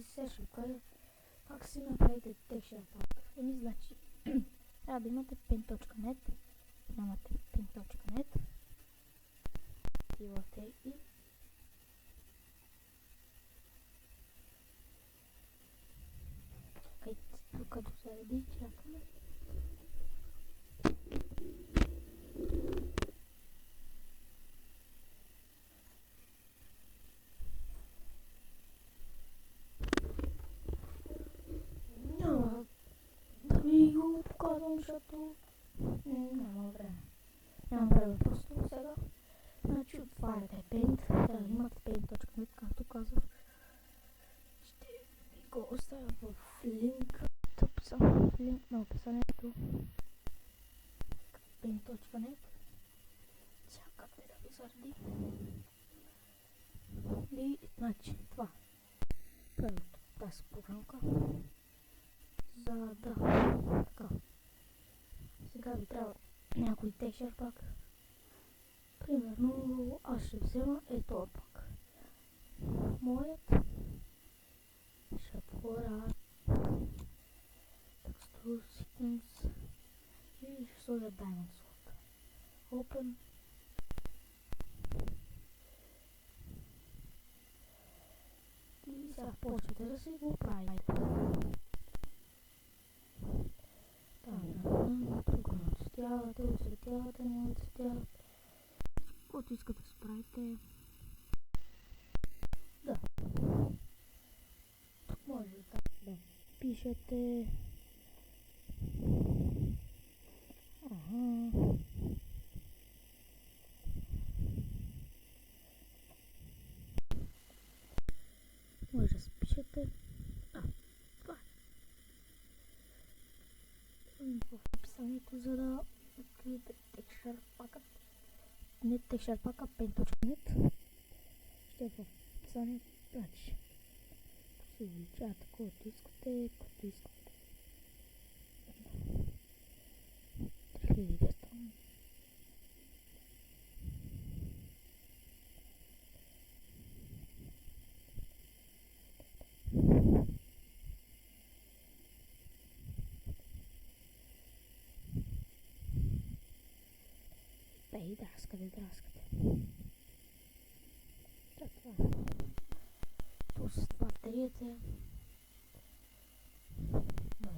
се шукае как си направите texture pack. Значи, трябва да имате paint.net, нямате paint.net, отивате и чакайте, докато се реди, чакаме. Да ви го показвам, защото няма време. Няма време просто сега. Значи отваряте Paint, трябва да имате Paint.net, както казах. Ще ви го оставя в линк на описанието. Paint.net. Чакате да ви заради. И значи това. Първото, тази програмка. За да, така. Сега ви трябва някой texture pack. Примерно аз ще взема този пак. Моят ще отворя Texture Settings и ще сложа Diamond Sword. Open. И сега почвате да си го правите. Тук не отцветявате, не отцветявате. Каквото искате да справите. Да. Тук може да пишете. Може да спишете. Това в описанието, за да откриете texture pack. Не texture pack, Paint.net. Ще е в описанието. Значи се увеличавате колкото искате, 3200. И драскате. Това. Тук това триете.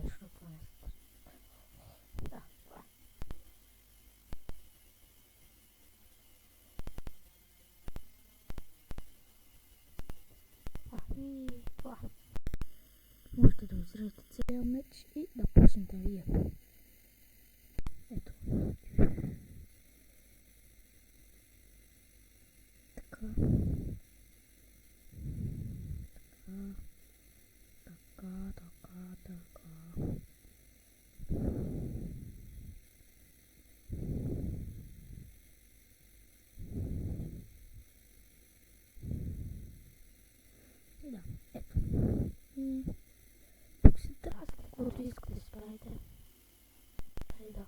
Защо това не се. Да, това. И това. Можете да изрежете целия меч и да почнете да вие. Ето. Така. Да, ето. И тук си драскате, когато искате да справите. Да.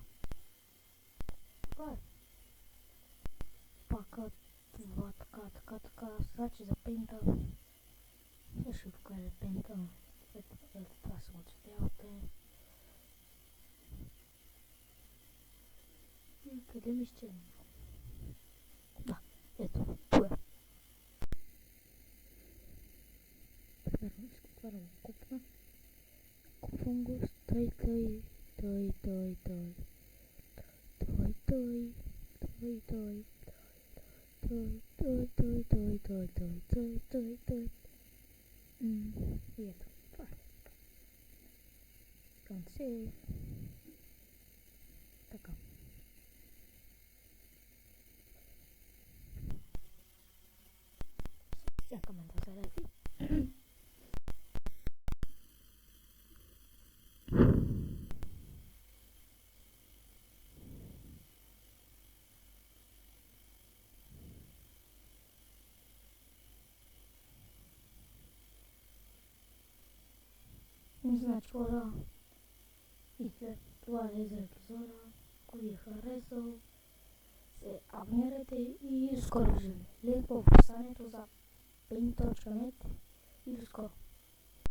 Това е. Пака това, така. Значи за пейнта. Ще ви покажа пейнта. Ето това се отцветявате. И къде ми ще? Да, ето, това е. Примерно искам това да го купна. Купвам го, той. И ето, това е. Don't save. Така. Чакаме да се реди. Значи хора, и след това е за епизода. Ако ви е харесал, се абонирайте и скоро виждаме. Линк в описанието за paint.net и до скоро.